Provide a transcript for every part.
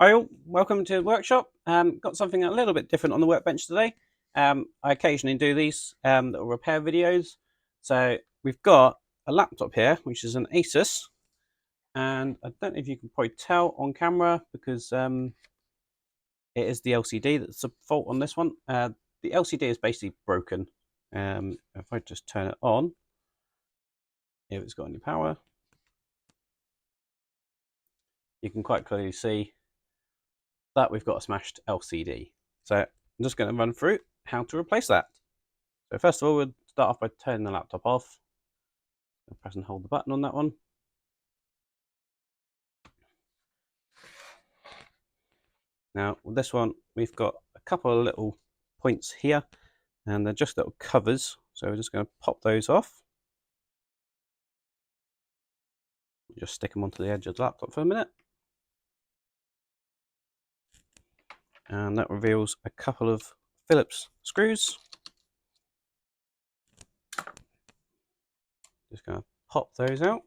Hi all, welcome to the workshop. Got something a little bit different on the workbench today. I occasionally do these little repair videos. So we've got a laptop here, which is an Asus. And I don't know if you can probably tell on camera because it is the LCD that's the fault on this one. The LCD is basically broken. If I just turn it on, if it's got any power, you can quite clearly see that we've got a smashed LCD. So I'm just going to run through how to replace that. So first of all, we'll start off by turning the laptop off. I'll press and hold the button on that one. Now with this one, we've got a couple of little points here, and they're just little covers. So we're just going to pop those off. Just stick them onto the edge of the laptop for a minute. And that reveals a couple of Phillips screws. Just going to pop those out.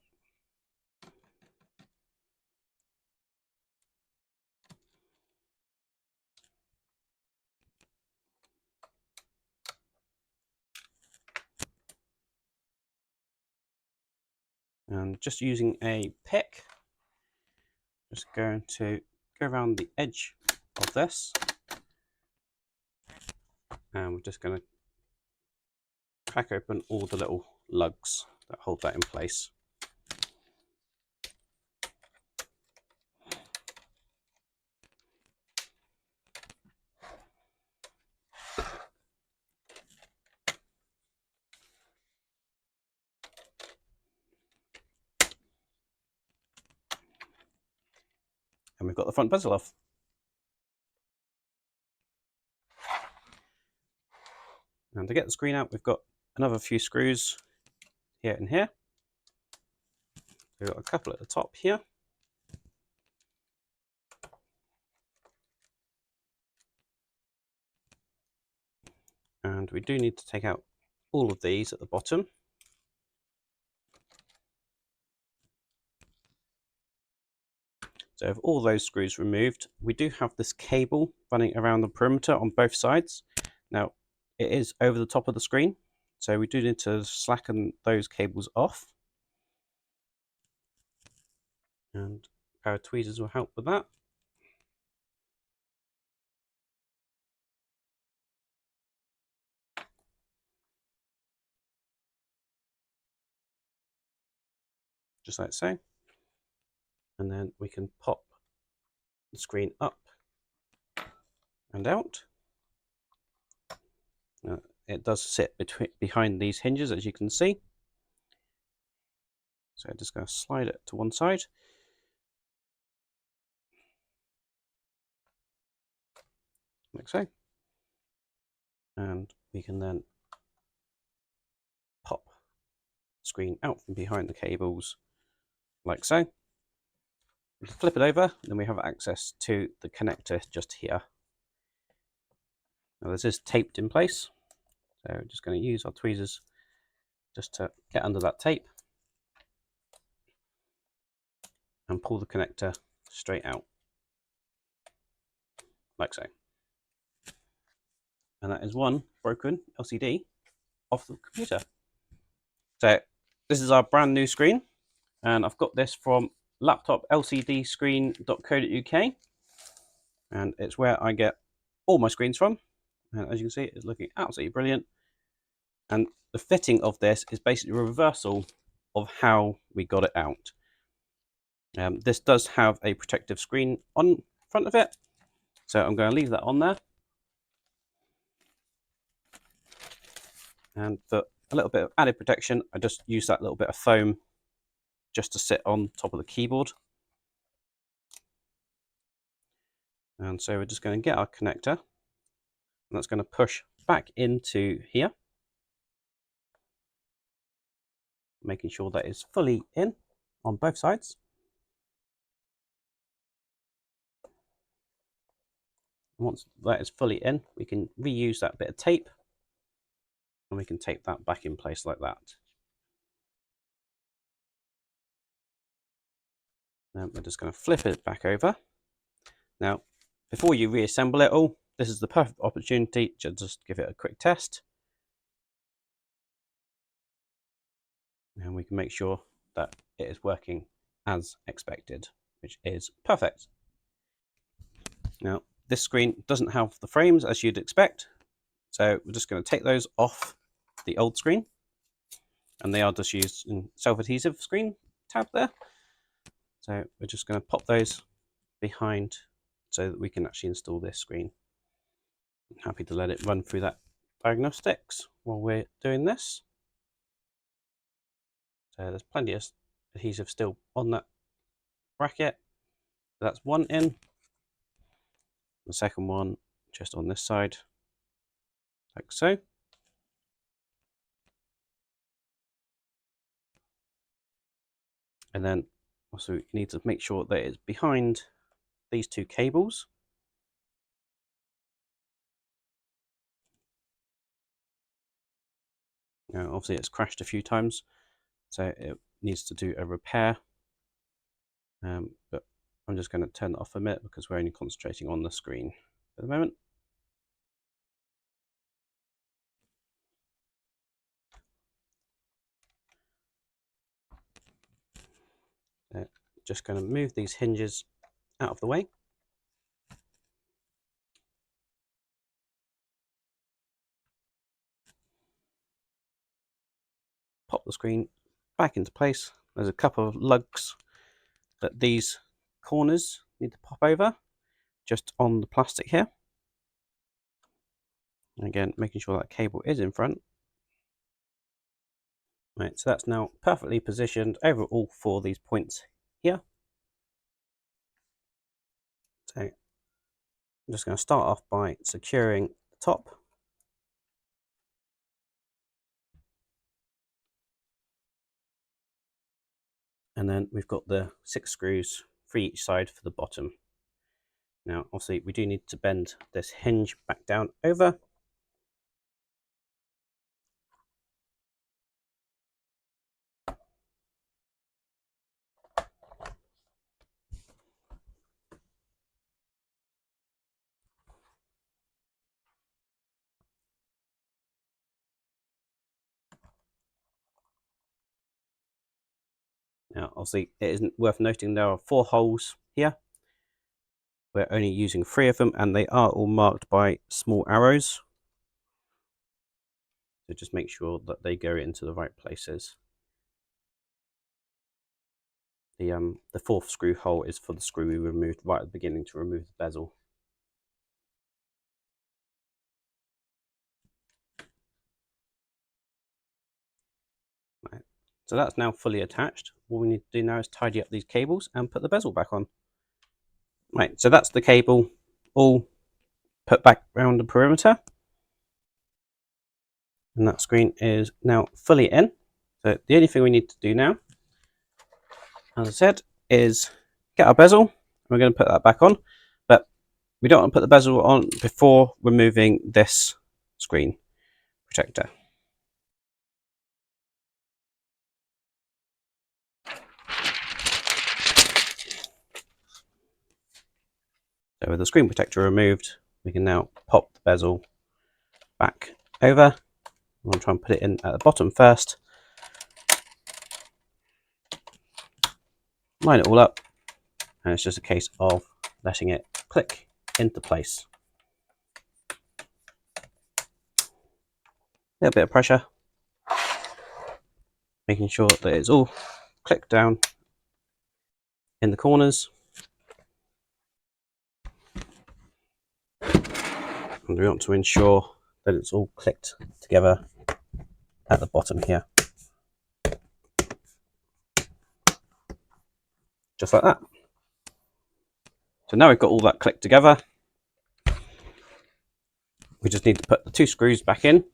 And just using a pick, just going to go around the edge of this. And we're just going to crack open all the little lugs that hold that in place. And we've got the front bezel off. And to get the screen out, we've got another few screws here and here. We've got a couple at the top here. And we do need to take out all of these at the bottom. So with all those screws removed, we do have this cable running around the perimeter on both sides. Now, it is over the top of the screen, so we do need to slacken those cables off. And a pair of tweezers will help with that. Just like so. And then we can pop the screen up and out. It does sit behind these hinges, as you can see. So I'm just going to slide it to one side. Like so. And we can then pop the screen out from behind the cables, like so. We can flip it over, then we have access to the connector just here. Now this is taped in place, so we're just going to use our tweezers just to get under that tape and pull the connector straight out, like so. And that is one broken LCD off the computer. So this is our brand new screen, and I've got this from laptoplcdscreen.co.uk, and it's where I get all my screens from. And as you can see, it's looking absolutely brilliant. And the fitting of this is basically a reversal of how we got it out. This does have a protective screen on front of it, so I'm going to leave that on there. And for a little bit of added protection, I just use that little bit of foam just to sit on top of the keyboard. And so we're just going to get our connector, and that's going to push back into here, making sure that is fully in on both sides. Once that is fully in, we can reuse that bit of tape, and we can tape that back in place like that. Then we're just going to flip it back over, Now, before you reassemble it all, this is the perfect opportunity to just give it a quick test. And we can make sure that it is working as expected, which is perfect. Now, this screen doesn't have the frames as you'd expect, so we're just going to take those off the old screen, and they are just used in self-adhesive screen tab there. So we're just going to pop those behind so that we can actually install this screen. I'm happy to let it run through that diagnostics while we're doing this. So there's plenty of adhesive still on that bracket. That's one in. The second one just on this side, like so. And then also you need to make sure that it's behind these two cables. Now obviously it's crashed a few times, so it needs to do a repair. But I'm just going to turn that off a minute because we're only concentrating on the screen at the moment. Just going to move these hinges out of the way. Pop the screen back into place. There's a couple of lugs that these corners need to pop over just on the plastic here. And again, making sure that cable is in front. Right, so that's now perfectly positioned over all four of these points here. So I'm just going to start off by securing the top. And then we've got the 6 screws, 3 each side for the bottom. Now, obviously, we do need to bend this hinge back down over. Now, obviously, it isn't worth noting there are 4 holes here. We're only using 3 of them, and they are all marked by small arrows. So just make sure that they go into the right places. The 4th screw hole is for the screw we removed right at the beginning to remove the bezel. Right. So that's now fully attached. All we need to do now is tidy up these cables and put the bezel back on. Right, so that's the cable all put back around the perimeter. And that screen is now fully in. So the only thing we need to do now, as I said, is get our bezel. We're going to put that back on, but we don't want to put the bezel on before removing this screen protector. So with the screen protector removed, we can now pop the bezel back over. I'm going to try and put it in at the bottom first. Line it all up, and it's just a case of letting it click into place. A little bit of pressure, making sure that it's all clicked down in the corners. And we want to ensure that it's all clicked together at the bottom here. Just like that. So now we've got all that clicked together. We just need to put the 2 screws back in.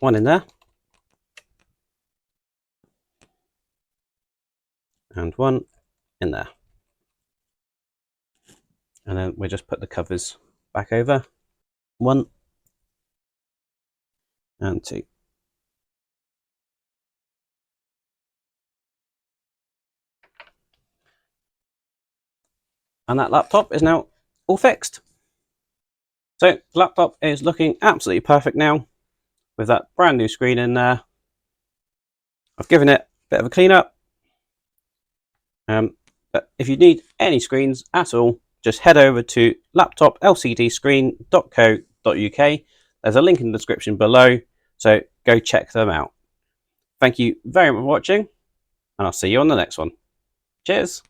One in there. And one in there. And then we just put the covers back over. 1 and 2. and that laptop is now all fixed. So the laptop is looking absolutely perfect now with that brand new screen in there. I've given it a bit of a clean up. But if you need any screens at all, just head over to laptoplcdscreen.co.uk. There's a link in the description below, so go check them out. Thank you very much for watching, and I'll see you on the next one. Cheers!